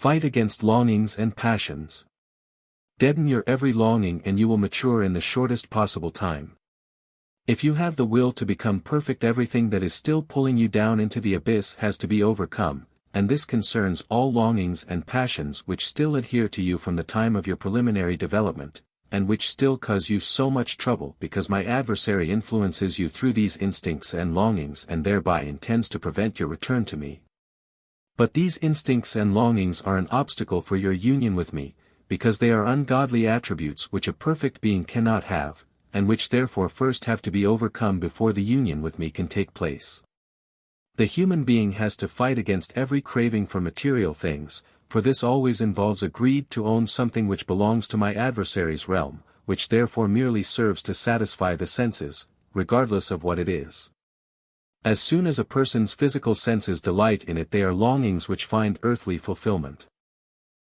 Fight against longings and passions. Deaden your every longing and you will mature in the shortest possible time. If you have the will to become perfect, everything that is still pulling you down into the abyss has to be overcome, and this concerns all longings and passions which still adhere to you from the time of your preliminary development, and which still cause you so much trouble because my adversary influences you through these instincts and longings and thereby intends to prevent your return to me. But these instincts and longings are an obstacle for your union with me, because they are ungodly attributes which a perfect being cannot have, and which therefore first have to be overcome before the union with me can take place. The human being has to fight against every craving for material things, for this always involves a greed to own something which belongs to my adversary's realm, which therefore merely serves to satisfy the senses, regardless of what it is. As soon as a person's physical senses delight in it, they are longings which find earthly fulfilment.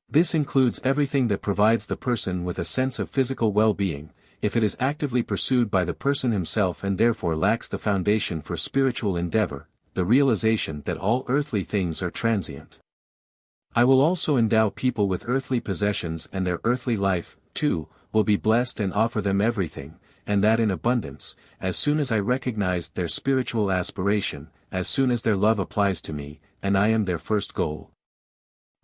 This includes everything that provides the person with a sense of physical well-being, if it is actively pursued by the person himself and therefore lacks the foundation for spiritual endeavour, the realisation that all earthly things are transient. I will also endow people with earthly possessions, and their earthly life, too, will be blessed and offer them everything, and that in abundance, as soon as I recognize their spiritual aspiration, as soon as their love applies to me, and I am their first goal.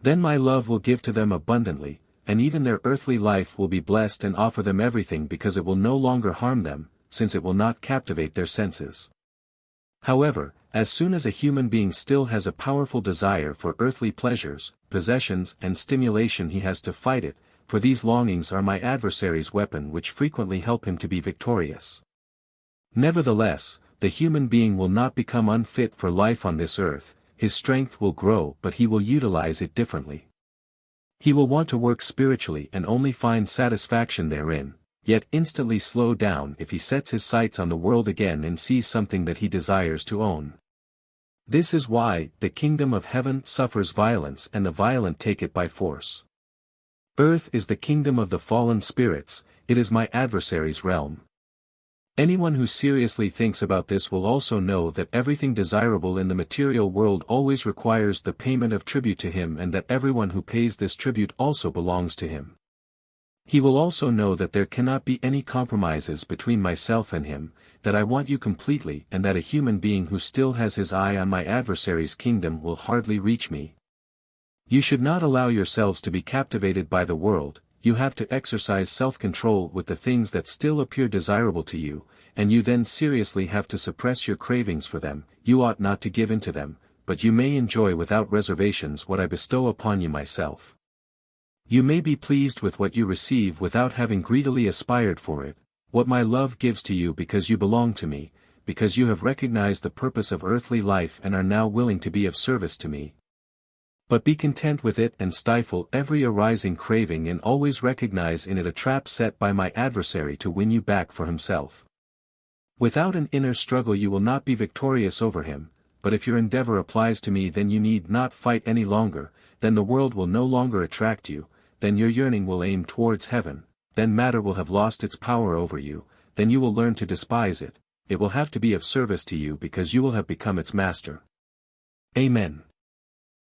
Then my love will give to them abundantly, and even their earthly life will be blessed and offer them everything because it will no longer harm them, since it will not captivate their senses. However, as soon as a human being still has a powerful desire for earthly pleasures, possessions and stimulation, he has to fight it, for these longings are my adversary's weapon which frequently help him to be victorious. Nevertheless, the human being will not become unfit for life on this earth, his strength will grow, but he will utilize it differently. He will want to work spiritually and only find satisfaction therein, yet instantly slow down if he sets his sights on the world again and sees something that he desires to own. This is why the kingdom of heaven suffers violence and the violent take it by force. Earth is the kingdom of the fallen spirits, it is my adversary's realm. Anyone who seriously thinks about this will also know that everything desirable in the material world always requires the payment of tribute to him, and that everyone who pays this tribute also belongs to him. He will also know that there cannot be any compromises between myself and him, that I want you completely, and that a human being who still has his eye on my adversary's kingdom will hardly reach me. You should not allow yourselves to be captivated by the world. You have to exercise self-control with the things that still appear desirable to you, and you then seriously have to suppress your cravings for them. You ought not to give in to them, but you may enjoy without reservations what I bestow upon you myself. You may be pleased with what you receive without having greedily aspired for it, what my love gives to you because you belong to me, because you have recognized the purpose of earthly life and are now willing to be of service to me. But be content with it and stifle every arising craving, and always recognize in it a trap set by my adversary to win you back for himself. Without an inner struggle you will not be victorious over him, but if your endeavour applies to me, then you need not fight any longer, then the world will no longer attract you, then your yearning will aim towards heaven, then matter will have lost its power over you, then you will learn to despise it, it will have to be of service to you because you will have become its master. Amen.